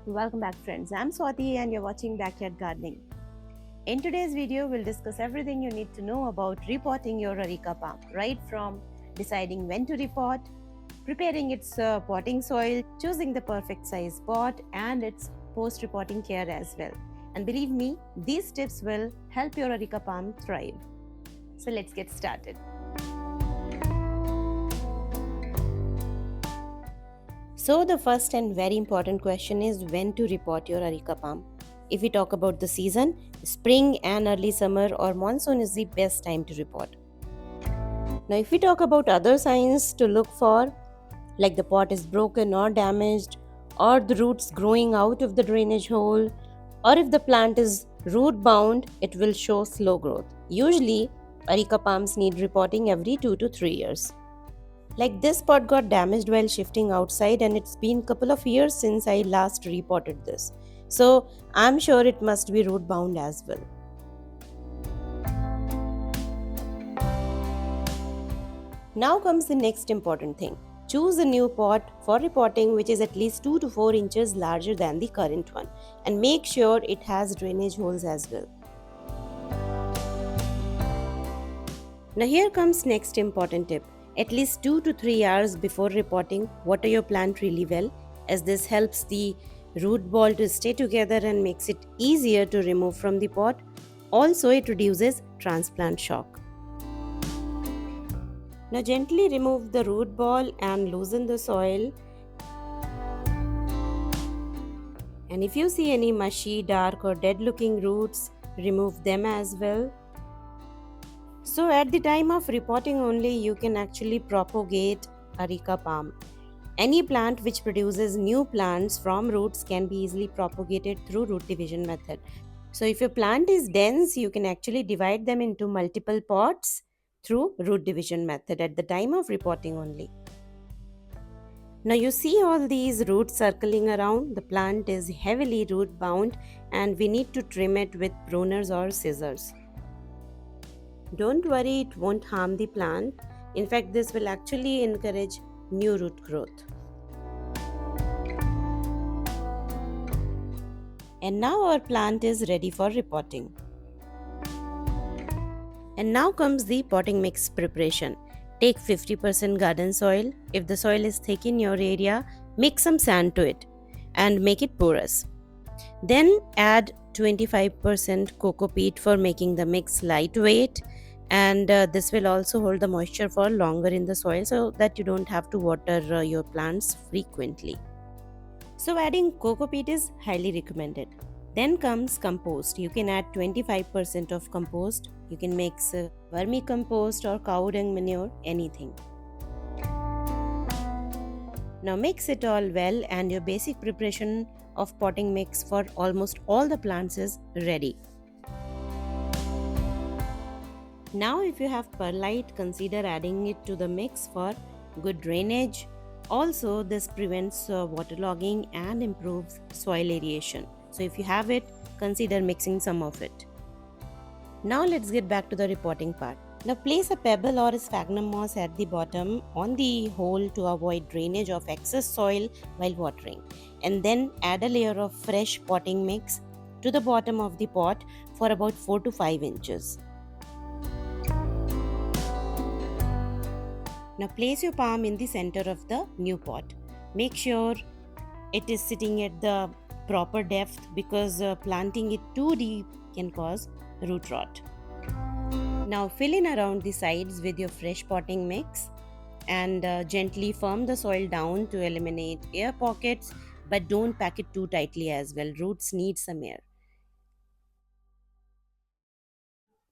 Welcome back friends, I'm Swati and you're watching Backyard Gardening. In today's video, we'll discuss everything you need to know about repotting your Areca palm, right from deciding when to repot, preparing its potting soil, choosing the perfect size pot and its post-repotting care as well. And believe me, these tips will help your Areca palm thrive. So let's get started. So the first and very important question is when to repot your Areca palm. If we talk about the season, spring and early summer or monsoon is the best time to repot. Now if we talk about other signs to look for, like the pot is broken or damaged, or the roots growing out of the drainage hole, or if the plant is root bound, it will show slow growth. Usually, Areca palms need repotting every 2 to 3 years. Like this pot got damaged while shifting outside and it's been couple of years since I last repotted this. So I'm sure it must be root bound as well. Now comes the next important thing. Choose a new pot for repotting which is at least 2 to 4 inches larger than the current one and make sure it has drainage holes as well. Now here comes next important tip. At least 2 to 3 hours before repotting, water your plant really well as this helps the root ball to stay together and makes it easier to remove from the pot. Also it reduces transplant shock. Now gently remove the root ball and loosen the soil. And if you see any mushy, dark or dead looking roots, remove them as well. So at the time of repotting only, you can actually propagate Areca palm. Any plant which produces new plants from roots can be easily propagated through root division method. So if your plant is dense, you can actually divide them into multiple pots through root division method at the time of repotting only. Now you see all these roots circling around. The plant is heavily root bound and we need to trim it with pruners or scissors. Don't worry, it won't harm the plant. In fact, this will actually encourage new root growth. And now our plant is ready for repotting. And now comes the potting mix preparation. Take 50% garden soil. If the soil is thick in your area, mix some sand to it and make it porous. Then add 25% coco peat for making the mix lightweight, and this will also hold the moisture for longer in the soil so that you don't have to water your plants frequently. So adding coco peat is highly recommended. Then comes compost. You can add 25% of compost. You can mix vermicompost or cow dung manure, anything. Now mix it all well and your basic preparation of potting mix for almost all the plants is ready. Now if you have perlite, consider adding it to the mix for good drainage. Also this prevents waterlogging and improves soil aeration. So if you have it, consider mixing some of it. Now let's get back to the repotting part. Now place a pebble or a sphagnum moss at the bottom on the hole to avoid drainage of excess soil while watering, and then add a layer of fresh potting mix to the bottom of the pot for about 4 to 5 inches. Now place your palm in the center of the new pot. Make sure it is sitting at the proper depth because planting it too deep can cause root rot. Now fill in around the sides with your fresh potting mix and gently firm the soil down to eliminate air pockets, but don't pack it too tightly as well. Roots need some air.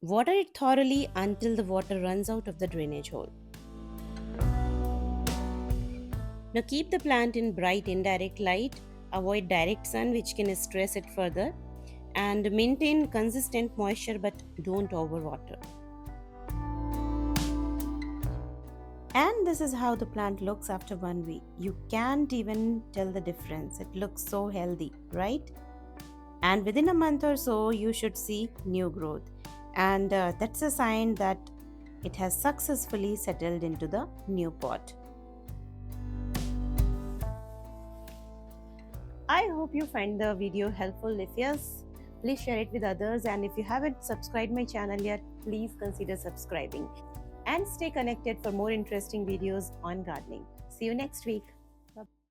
Water it thoroughly until the water runs out of the drainage hole. Now keep the plant in bright indirect light. Avoid direct sun which can stress it further, and maintain consistent moisture but don't overwater. And this is how the plant looks after 1 week. You can't even tell the difference. It looks so healthy, right? And within a month or so, you should see new growth. And that's a sign that it has successfully settled into the new pot. I hope you find the video helpful. If yes, please share it with others, and if you haven't subscribed my channel yet, please consider subscribing and stay connected for more interesting videos on gardening. See you next week.